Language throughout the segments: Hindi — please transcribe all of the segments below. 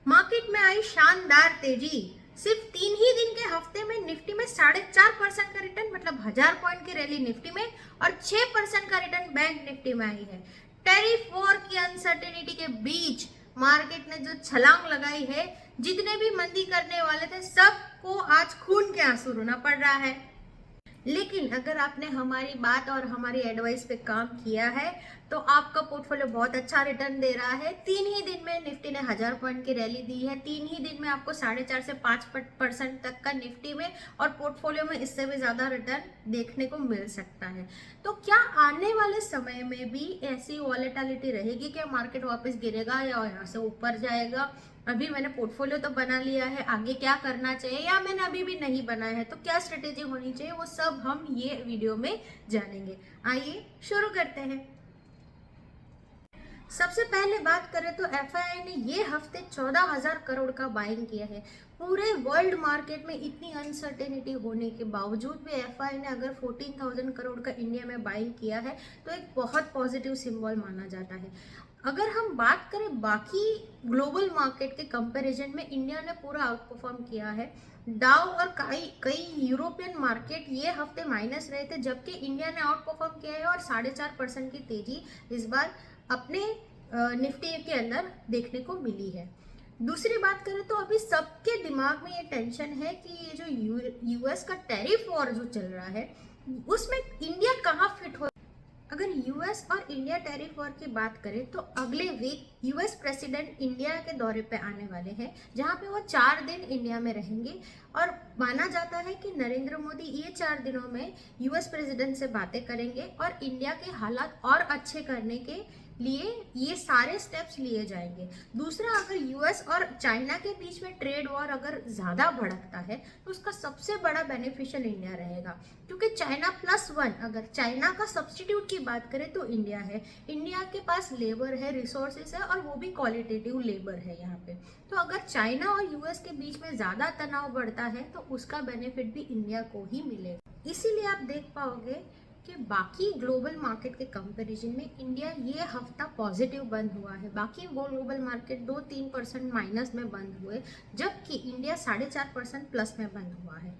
मार्केट में आई शानदार तेजी। सिर्फ 3 ही दिन के हफ्ते में निफ्टी में 4.5% का रिटर्न, मतलब 1000 पॉइंट की रैली निफ्टी में, और 6% का रिटर्न बैंक निफ्टी में आई है। टैरिफ वॉर की अनसर्टेनिटी के बीच मार्केट ने जो छलांग लगाई है, जितने भी मंदी करने वाले थे सबको आज खून के आंसू रोना पड़ रहा है। लेकिन अगर आपने हमारी बात और हमारी एडवाइस पे काम किया है तो आपका पोर्टफोलियो बहुत अच्छा रिटर्न दे रहा है। 3 ही दिन में निफ्टी ने 1000 पॉइंट की रैली दी है। 3 ही दिन में आपको 4.5 से 5% तक का निफ्टी में और पोर्टफोलियो में इससे भी ज्यादा रिटर्न देखने को मिल सकता है। तो क्या आने वाले समय में भी ऐसी वॉलेटिलिटी रहेगी? क्या मार्केट वापस गिरेगा या यहाँ से ऊपर जाएगा? अभी मैंने पोर्टफोलियो तो बना लिया है, आगे क्या करना चाहिए, या मैंने अभी भी नहीं बनाया है तो क्या स्ट्रेटेजी होनी चाहिए, वो सब हम ये वीडियो में जानेंगे। आइए शुरू करते हैं। सबसे पहले बात करें तो एफआईआई ने ये हफ्ते 14,000 करोड़ का बाइंग किया है। पूरे वर्ल्ड मार्केट में इतनी अनसर्टेनिटी होने के बावजूद भी एफआईआई ने अगर 14,000 करोड़ का इंडिया में बाइंग किया है तो एक बहुत पॉजिटिव सिंबल माना जाता है। अगर हम बात करें बाकी ग्लोबल मार्केट के कंपैरिजन में, इंडिया ने पूरा आउट परफॉर्म किया है। डाउ और कई कई यूरोपियन मार्केट ये हफ्ते माइनस रहे थे, जबकि इंडिया ने आउट परफॉर्म किया है और 4.5% की तेजी इस बार अपने निफ्टी के अंदर देखने को मिली है। दूसरी बात करें तो अभी सबके दिमाग में ये टेंशन है कि ये जो यूएस का टैरिफ वॉर जो चल रहा है उसमें इंडिया कहाँ फिट हो। अगर यूएस और इंडिया टैरिफ वॉर की बात करें तो अगले वीक यूएस प्रेसिडेंट इंडिया के दौरे पे आने वाले हैं, जहां पे वो 4 दिन इंडिया में रहेंगे। और माना जाता है कि नरेंद्र मोदी ये 4 दिनों में यूएस प्रेसिडेंट से बातें करेंगे और इंडिया के हालात और अच्छे करने के लिए ये सारे स्टेप्स लिए जाएंगे। दूसरा, अगर यूएस और चाइना के बीच में ट्रेड वॉर अगर ज्यादा भड़कता है तो उसका सबसे बड़ा बेनिफिशियल इंडिया रहेगा, क्योंकि चाइना +1, अगर चाइना का सब्सटीट्यूट की बात करें तो इंडिया है। इंडिया के पास लेबर है, रिसोर्सेस है, और वो भी क्वालिटेटिव लेबर है यहाँ पे। तो अगर चाइना और यूएस के बीच में ज्यादा तनाव बढ़ता है तो उसका बेनिफिट भी इंडिया को ही मिलेगा। इसीलिए आप देख पाओगे कि बाकी ग्लोबल मार्केट के कंपैरिजन में इंडिया ये हफ्ता पॉजिटिव बंद हुआ है। बाकी ग्लोबल मार्केट 2-3% माइनस में बंद हुए, जबकि इंडिया 4.5% प्लस में बंद हुआ है।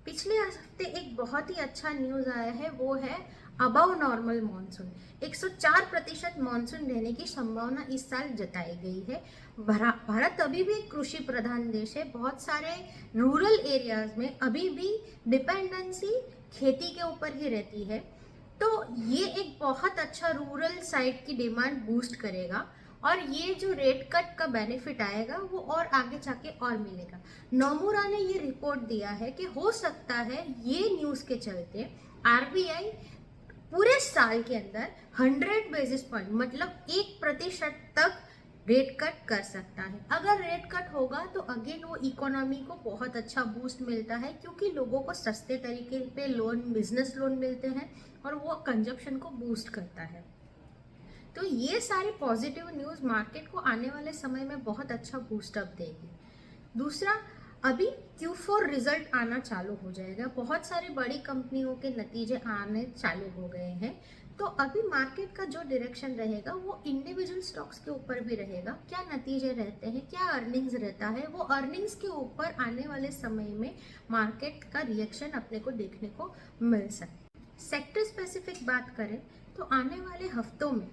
पिछले हफ्ते एक बहुत ही अच्छा न्यूज आया है, वो है अबव नॉर्मल मानसून। 104% मानसून रहने की संभावना इस साल जताई गई है। भारत अभी भी कृषि प्रधान देश है। बहुत सारे रूरल एरियाज में अभी भी डिपेंडेंसी खेती के ऊपर ही रहती है। तो ये एक बहुत अच्छा रूरल साइड की डिमांड बूस्ट करेगा, और ये जो रेट कट का बेनिफिट आएगा वो और आगे जाके और मिलेगा। नोमुरा ने ये रिपोर्ट दिया है कि हो सकता है ये न्यूज के चलते आरबीआई पूरे साल के अंदर 100 बेसिस पॉइंट, मतलब 1% तक रेट कट कर सकता है। अगर रेट कट होगा तो अगेन वो इकोनॉमी को बहुत अच्छा बूस्ट मिलता है, क्योंकि लोगों को सस्ते तरीके पे लोन, बिजनेस लोन मिलते हैं और वो कंजप्शन को बूस्ट करता है। तो ये सारी पॉजिटिव न्यूज़ मार्केट को आने वाले समय में बहुत अच्छा बूस्टअप देगी। दूसरा, अभी Q4 रिजल्ट आना चालू हो जाएगा। बहुत सारी बड़ी कंपनियों के नतीजे आने चालू हो गए हैं। तो अभी मार्केट का जो डायरेक्शन रहेगा वो इंडिविजुअल स्टॉक्स के ऊपर भी रहेगा। क्या नतीजे रहते हैं, क्या अर्निंग्स रहता है, वो अर्निंग्स के ऊपर आने वाले समय में मार्केट का रिएक्शन अपने को देखने को मिल सकता है। सेक्टर स्पेसिफिक बात करें तो आने वाले हफ्तों में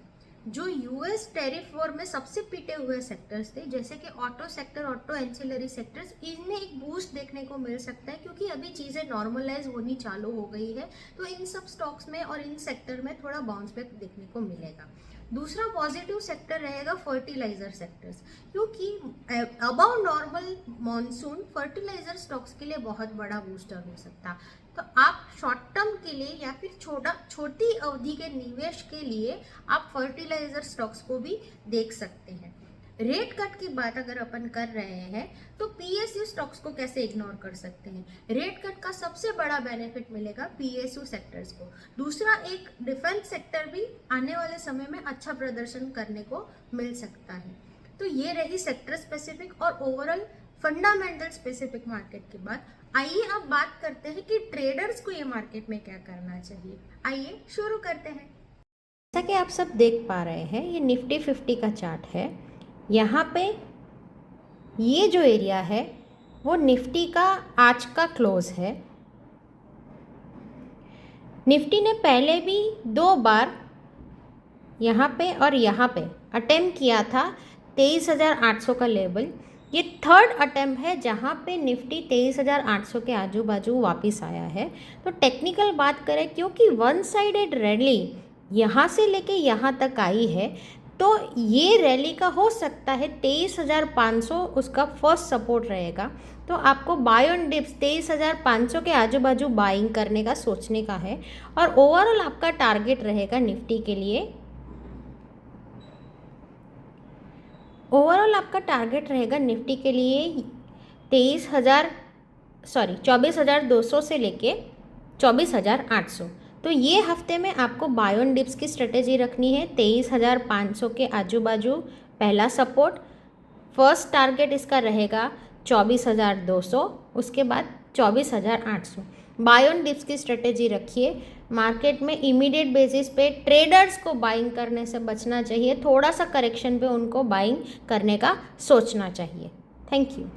जो यूएस टैरिफ वॉर में सबसे पिटे हुए सेक्टर्स थे, जैसे कि auto sector, auto ancillary sectors, इनमें एक बूस्ट देखने को मिल सकता है, क्योंकि अभी चीज़ें नॉर्मलाइज होनी चालू हो गई है। तो इन सब स्टॉक्स में और इन सेक्टर में थोड़ा बाउंस बैक देखने को मिलेगा। दूसरा पॉजिटिव सेक्टर रहेगा फर्टिलाइजर सेक्टर्स, क्योंकि above normal monsoon fertiliser stocks के लिए बहुत बड़ा बूस्टर हो सकता। तो आप शॉर्ट टर्म के लिए या फिर छोटी अवधि के निवेश के लिए आप फर्टिलाइजर स्टॉक्स को भी देख सकते हैं। रेट कट की बात अगर अपन कर रहे हैं तो पीएसयू स्टॉक्स को कैसे इग्नोर कर सकते हैं। रेट कट का सबसे बड़ा बेनिफिट मिलेगा पीएसयू सेक्टर्स को। दूसरा, एक डिफेंस सेक्टर भी आने वाले समय में अच्छा प्रदर्शन करने को मिल सकता है। तो ये रही सेक्टर स्पेसिफिक और ओवरऑल फंडामेंटल स्पेसिफिक मार्केट के बाद आइए अब बात करते हैं कि ट्रेडर्स को ये मार्केट में क्या करना चाहिए। आइए शुरू करते हैं। जैसा कि आप सब देख पा रहे हैं, ये निफ्टी 50 का चार्ट है। यहाँ पे ये जो एरिया है वो निफ्टी का आज का क्लोज है। निफ्टी ने पहले भी 2 बार यहाँ पे और यहाँ पे अटेम्प्ट किया था 23,800 का लेवल। ये थर्ड अटेम्प्ट है जहाँ पे निफ्टी 23,800 के आजू बाजू वापस आया है। तो टेक्निकल बात करें, क्योंकि वन साइडेड रैली यहाँ से लेके यहाँ तक आई है, तो ये रैली का हो सकता है 23,500 उसका फर्स्ट सपोर्ट रहेगा। तो आपको बाय ऑन डिप्स 23,500 के आजू बाजू बाइंग करने का सोचने का है। और ओवरऑल आपका टारगेट रहेगा निफ्टी के लिए, ओवरऑल आपका टारगेट रहेगा निफ्टी के लिए 24,200 से लेके 24,800। तो ये हफ्ते में आपको बाय ऑन डिप्स की स्ट्रेटेजी रखनी है। 23,500 के आजू बाजू पहला सपोर्ट, फर्स्ट टारगेट इसका रहेगा 24,200, उसके बाद 24,800। बाय ऑन डिप्स की स्ट्रेटेजी रखिए। मार्केट में इमीडिएट बेसिस पे ट्रेडर्स को बाइंग करने से बचना चाहिए, थोड़ा सा करेक्शन पे उनको बाइंग करने का सोचना चाहिए। Thank you.